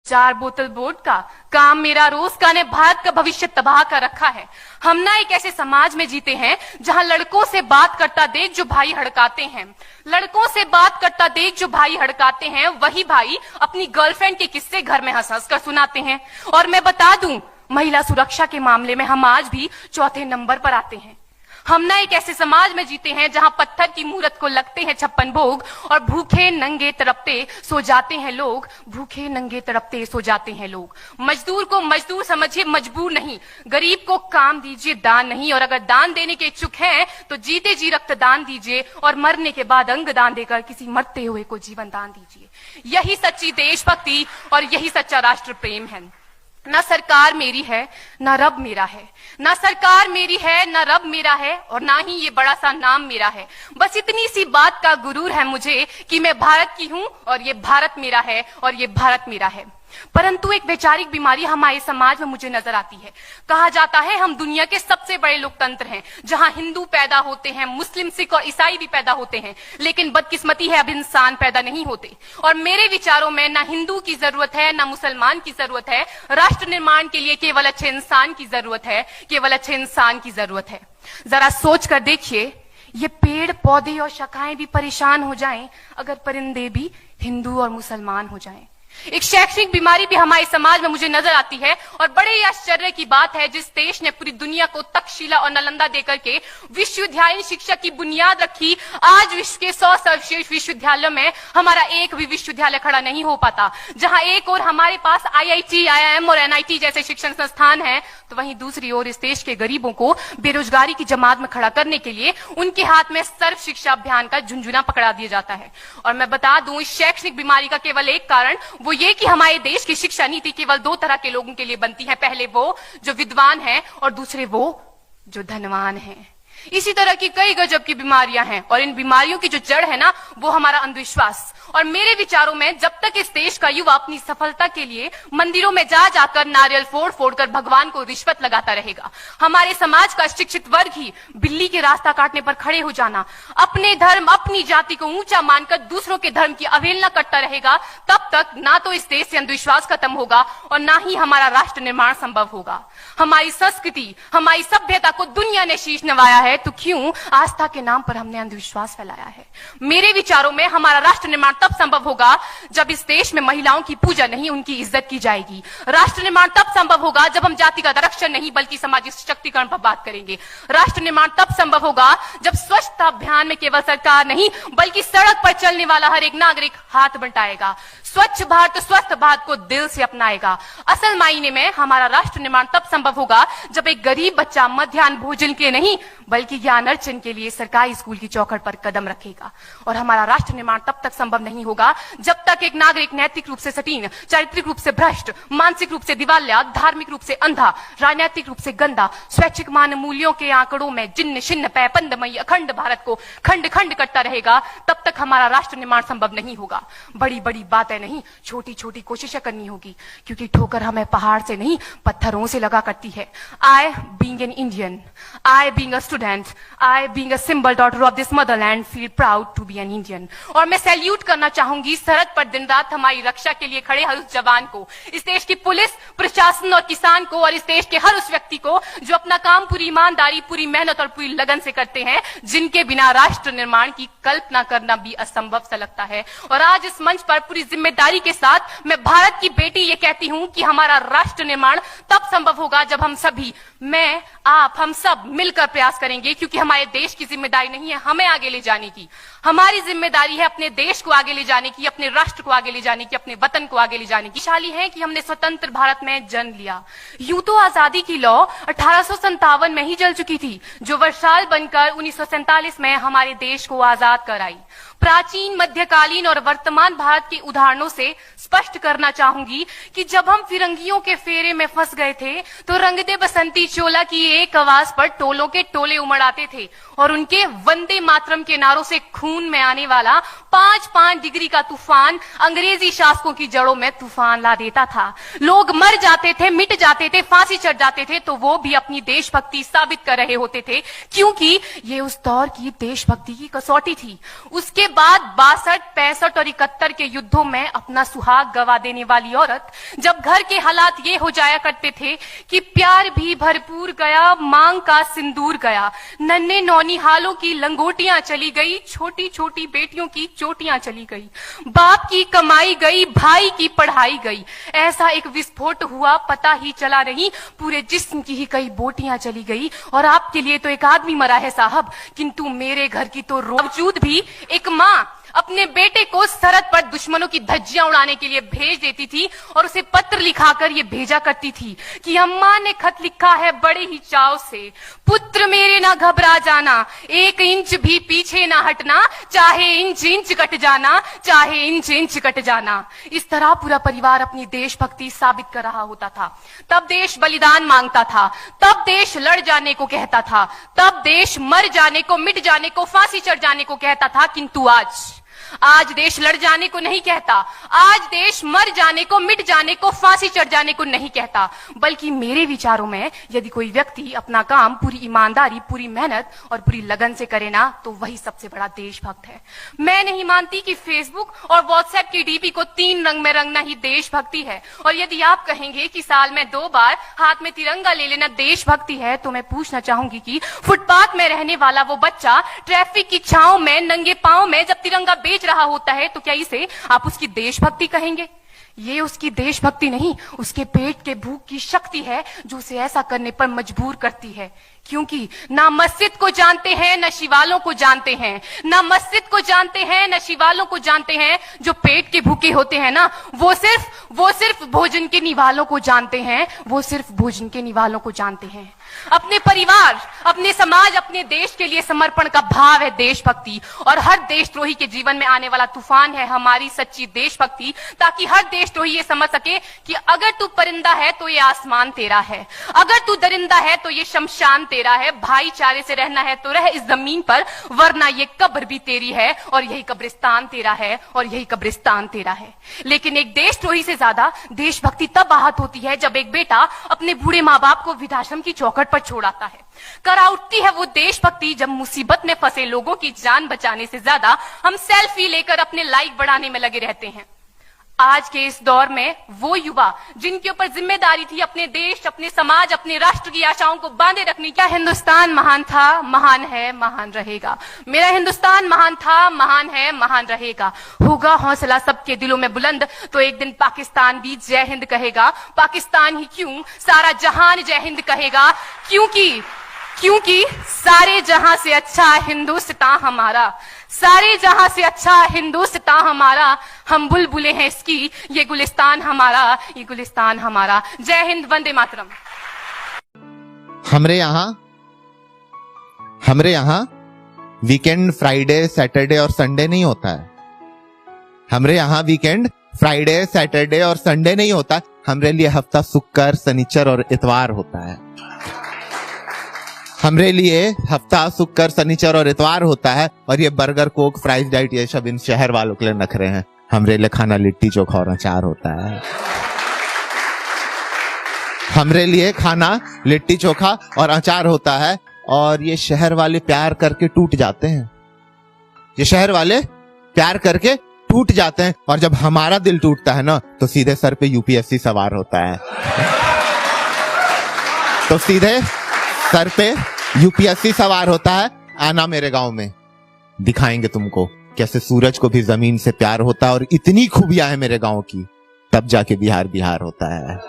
4 बोतल वोडका, काम मेरा रोज का ने भारत का भविष्य तबाह कर रखा है। हम ना एक ऐसे समाज में जीते हैं जहां लड़कों से बात करता देख जो भाई हड़काते हैं, लड़कों से बात करता देख जो भाई हड़काते हैं, वही भाई अपनी गर्लफ्रेंड के किस्से घर में हंस हंस कर सुनाते हैं। और मैं बता दूं, महिला सुरक्षा के मामले में हम आज भी चौथे नंबर पर आते हैं। हम ना एक ऐसे समाज में जीते हैं जहां पत्थर की मूरत को लगते हैं 56 भोग और भूखे नंगे तड़पते सो जाते हैं लोग, भूखे नंगे तड़पते सो जाते हैं लोग। मजदूर को मजदूर समझिए, मजबूर नहीं। गरीब को काम दीजिए, दान नहीं। और अगर दान देने के इच्छुक हैं तो जीते जी रक्तदान दीजिए और मरने के बाद अंग दान देकर किसी मरते हुए को जीवन दान दीजिए। यही सच्ची देशभक्ति और यही सच्चा राष्ट्र प्रेम है। ना सरकार मेरी है ना रब मेरा है, ना सरकार मेरी है ना रब मेरा है, और ना ही ये बड़ा सा नाम मेरा है। बस इतनी सी बात का गुरूर है मुझे कि मैं भारत की हूं और ये भारत मेरा है और ये भारत मेरा है। परंतु एक वैचारिक बीमारी हमारे समाज में मुझे नजर आती है। कहा जाता है हम दुनिया के सबसे बड़े लोकतंत्र हैं, जहां हिंदू पैदा होते हैं, मुस्लिम, सिख और ईसाई भी पैदा होते हैं, लेकिन बदकिस्मती है अब इंसान पैदा नहीं होते। और मेरे विचारों में ना हिंदू की जरूरत है ना मुसलमान की जरूरत है, राष्ट्र निर्माण के लिए केवल अच्छे इंसान की जरूरत है, केवल अच्छे इंसान की जरूरत है। जरा सोच कर देखिए, ये पेड़ पौधे और शाखाएं भी परेशान हो जाएं अगर परिंदे भी हिंदू और मुसलमान हो जाएं। एक शैक्षणिक बीमारी भी हमारे समाज में मुझे नजर आती है, और बड़े ही आश्चर्य की बात है जिस देश ने पूरी दुनिया को तक्षशिला और नालंदा देकर के विश्वविद्यालय शिक्षा की बुनियाद रखी, आज विश्व के 100 सर्वश्रेष्ठ विश्वविद्यालयों में हमारा एक भी विश्वविद्यालय खड़ा नहीं हो पाता। जहां एक और हमारे पास IIT, IIM और NIT जैसे शिक्षण संस्थान हैं, तो वहीं दूसरी ओर इस देश के गरीबों को बेरोजगारी की जमात में खड़ा करने के लिए उनके हाथ में सर्व शिक्षा अभियान का झुंझुना पकड़ा दिया जाता है। और मैं बता दूं, इस शैक्षणिक बीमारी का केवल एक कारण वो ये कि हमारे देश की शिक्षा नीति केवल 2 तरह के लोगों के लिए बनती है। पहले वो जो विद्वान हैं और दूसरे वो जो धनवान हैं। इसी तरह की कई गजब की बीमारियां हैं, और इन बीमारियों की जो जड़ है ना, वो हमारा अंधविश्वास। और मेरे विचारों में जब तक इस देश का युवा अपनी सफलता के लिए मंदिरों में जा जाकर नारियल फोड़ फोड़ कर भगवान को रिश्वत लगाता रहेगा, हमारे समाज का शिक्षित वर्ग ही बिल्ली के रास्ता काटने पर खड़े हो जाना, अपने धर्म अपनी जाति को ऊंचा मानकर दूसरों के धर्म की अवहेलना करता रहेगा, तब तक ना तो इस देश से अंधविश्वास खत्म होगा और ना ही हमारा राष्ट्र निर्माण संभव होगा। हमारी संस्कृति, हमारी सभ्यता को दुनिया ने शीश नवाया है, तो क्यों आस्था के नाम पर हमने अंधविश्वास फैलाया है? मेरे विचारों में हमारा राष्ट्र निर्माण तब संभव होगा जब इस देश में महिलाओं की पूजा नहीं, उनकी इज्जत की जाएगी। राष्ट्र निर्माण तब संभव होगा जब हम जातिगत आरक्षण नहीं बल्कि सामाजिक सशक्तिकरण पर बात करेंगे। राष्ट्र निर्माण तब संभव होगा जब स्वच्छता अभियान में केवल सरकार नहीं बल्कि सड़क पर चलने वाला हर एक नागरिक हाथ बंटाएगा, स्वच्छ भारत स्वस्थ भारत को दिल से अपनाएगा। असल मायने में हमारा राष्ट्र निर्माण तब संभव होगा जब एक गरीब बच्चा मध्याह्न भोजन के नहीं बल्कि ज्ञान अर्जन के लिए सरकारी स्कूल की चौखट पर कदम रखेगा। और हमारा राष्ट्र निर्माण तब तक संभव नहीं होगा जब तक एक नागरिक नैतिक रूप से सटीन, चारित्रिक रूप से भ्रष्ट, मानसिक रूप से दिवालिया, धार्मिक रूप से अंधा, राजनीतिक रूप से गंदा, स्वैच्छिक मान मूल्यों के आंकड़ों में जिन्न शिन्न पैपंदमयी अखंड भारत को खंड खंड करता रहेगा, तब तक हमारा राष्ट्र निर्माण संभव नहीं होगा। बड़ी बड़ी बातें नहीं, छोटी छोटी कोशिशें करनी होगी, क्योंकि ठोकर हमें पहाड़ से नहीं पत्थरों से लगा करती है। I being an Indian, I being a student, I being a symbol daughter of this motherland feel proud to be an Indian। और मैं सैल्यूट करना चाहूंगी सरहद पर दिन रात हमारी रक्षा के लिए खड़े हर उस जवान को, इस देश की पुलिस, प्रशासन और किसान को, और इस देश के हर उस व्यक्ति को जो अपना काम पूरी ईमानदारी, पूरी मेहनत और पूरी लगन से करते हैं, जिनके बिना राष्ट्र निर्माण की कल्पना करना भी असंभव सा लगता है। और आज इस मंच पर पूरी जिम्मेदारी के साथ मैं भारत की बेटी ये कहती हूं कि हमारा राष्ट्र निर्माण तब संभव होगा जब हम सभी, मैं, आप, हम सब मिलकर प्रयास करेंगे, क्योंकि हमारे देश की जिम्मेदारी नहीं है हमें आगे ले जाने की, हमारी जिम्मेदारी है अपने देश को आगे ले जाने की, अपने राष्ट्र को आगे ले जाने की, अपने वतन को आगे ले जाने की। शाली है कि हमने स्वतंत्र भारत में जन्म लिया। यूं तो आजादी की लौ 1857 में ही जल चुकी थी, जो वर्षाल बनकर 1947 में हमारे देश को आजाद कराई। प्राचीन, मध्यकालीन और वर्तमान भारत के उदाहरणों से स्पष्ट करना चाहूंगी कि जब हम फिरंगियों के फेरे में फंस गए थे तो रंग दे बसंती चोला की एक आवाज पर टोलों के टोले उमड़ आते थे, और उनके वंदे मातरम के नारों से खून में आने वाला 5-5 डिग्री का तूफान अंग्रेजी शासकों की जड़ों में तूफान ला देता था। लोग मर जाते थे, मिट जाते थे, फांसी चढ़ जाते थे, तो वो भी अपनी देशभक्ति साबित कर रहे होते थे, क्योंकि ये उस दौर की देशभक्ति की कसौटी थी। उसके बाद 62, 65 और 71 के युद्धों में अपना सुहाग गवा देने वाली औरत, जब घर के हालात ये हो जाया करते थे कि प्यार भी भरपूर गया, मांग का सिंदूर गया, नन्हे नौनिहालों की लंगोटियां चली गई, छोटी छोटी बेटियों की चोटियां चली गई, बाप की कमाई गई, भाई की पढ़ाई गई, ऐसा एक विस्फोट हुआ पता ही चला नहीं, पूरे जिस्म की ही कई बोटियां चली गई। और आपके लिए तो एक आदमी मरा है साहब, किंतु मेरे घर की तो बावजूद भी एक माँ अपने बेटे को सरहद पर दुश्मनों की धज्जियां उड़ाने के लिए भेज देती थी और उसे पत्र लिखाकर ये भेजा करती थी कि अम्मा ने खत लिखा है बड़े ही चाव से, पुत्र मेरे ना घबरा जाना, 1 इंच भी पीछे ना हटना, चाहे इंच इंच कट जाना, चाहे इंच इंच कट जाना। इस तरह पूरा परिवार अपनी देशभक्ति साबित कर रहा होता था। तब देश बलिदान मांगता था, तब देश लड़ जाने को कहता था, तब देश मर जाने को, मिट जाने को, फांसी चढ़ जाने को कहता था। किंतु आज देश लड़ जाने को नहीं कहता, आज देश मर जाने को, मिट जाने को, फांसी चढ़ जाने को नहीं कहता, बल्कि मेरे विचारों में यदि कोई व्यक्ति अपना काम पूरी ईमानदारी, पूरी मेहनत और पूरी लगन से करे ना, तो वही सबसे बड़ा देशभक्त है। मैं नहीं मानती कि फेसबुक और व्हाट्सएप की डीपी को 3 रंग में रंगना ही देशभक्ति है। और यदि आप कहेंगे कि साल में 2 बार हाथ में तिरंगा ले लेना देशभक्ति है, तो मैं पूछना चाहूंगी कि फुटपाथ में रहने वाला वो बच्चा ट्रैफिक की छांव में नंगे पांव में जब तिरंगा बेच रहा होता है, तो क्या इसे आप उसकी देशभक्ति कहेंगे? ये उसकी देशभक्ति नहीं, उसके पेट के भूख की शक्ति है जो उसे ऐसा करने पर मजबूर करती है। क्योंकि ना मस्जिद को जानते हैं, न शिवालों को जानते हैं, ना मस्जिद को जानते हैं, न शिवालों को जानते हैं। जो पेट के भूखे होते हैं ना, वो सिर्फ भोजन के निवालों को जानते हैं, वो सिर्फ भोजन के निवालों को जानते हैं। अपने परिवार, अपने समाज, अपने देश के लिए समर्पण का भाव है देशभक्ति। और हर देशद्रोही के जीवन में आने वाला तूफान है हमारी सच्ची देशभक्ति, ताकि हर देशद्रोही ये समझ सके कि अगर तू परिंदा है तो ये आसमान तेरा है, अगर तू दरिंदा है तो ये शमशान तेरा है, भाईचारे से रहना है तो रह इस जमीन पर, वरना ये कब्र भी तेरी है और यही कब्रिस्तान तेरा है और यही कब्रिस्तान तेरा है। लेकिन एक देशद्रोही से ज्यादा देशभक्ति तब आहत होती है जब एक बेटा अपने बूढ़े माँ बाप को वृद्धाश्रम की चौखट पर छोड़ आता है। कर उठती है वो देशभक्ति जब मुसीबत में फंसे लोगों की जान बचाने से ज्यादा हम सेल्फी लेकर अपने लाइक बढ़ाने में लगे रहते हैं। आज के इस दौर में वो युवा जिनके ऊपर जिम्मेदारी थी अपने देश, अपने समाज, अपने राष्ट्र की आशाओं को बांधे रखने, क्या हिंदुस्तान महान था, महान है, महान रहेगा। मेरा हिंदुस्तान महान था, महान है, महान रहेगा। होगा हौसला सबके दिलों में बुलंद तो एक दिन पाकिस्तान भी जय हिंद कहेगा। पाकिस्तान ही क्यों, सारा जहान जय हिंद कहेगा, क्योंकि सारे जहां से अच्छा हिंदुस्तान हमारा, सारे जहां से अच्छा हिंदुस्तान हमारा, हम बुलबुलें हैं इसकी, ये गुलिस्तान हमारा, ये गुलिस्तान हमारा। जय हिंद, वंदे मातरम। हमरे यहाँ वीकेंड फ्राइडे, सैटरडे और संडे नहीं होता है। हमरे यहाँ वीकेंड फ्राइडे, सैटरडे और संडे नहीं होता। हमरे लिए हफ्ता शुक्र, शनिचर और इतवार होता है। हमरे लिए हफ्ता शुक्र, शनिचर और इतवार होता है। और ये बर्गर, कोक, फ्राइज, डाइट ये सब इन शहर वालों के लिए नखरे हैं। हमरे लिए खाना लिट्टी चोखा और अचार होता है। हमरे लिए खाना लिट्टी चोखा और अचार होता है। और ये शहर वाले प्यार करके टूट जाते हैं। ये शहर वाले प्यार करके टूट जाते हैं। और जब हमारा दिल टूटता है ना, तो सीधे सर पे यूपीएससी सवार होता है। तो सीधे सर पे यूपीएससी सवार होता है। आना मेरे गांव में, दिखाएंगे तुमको कैसे सूरज को भी जमीन से प्यार होता है। और इतनी खूबियां है मेरे गांव की, तब जाके बिहार बिहार होता है।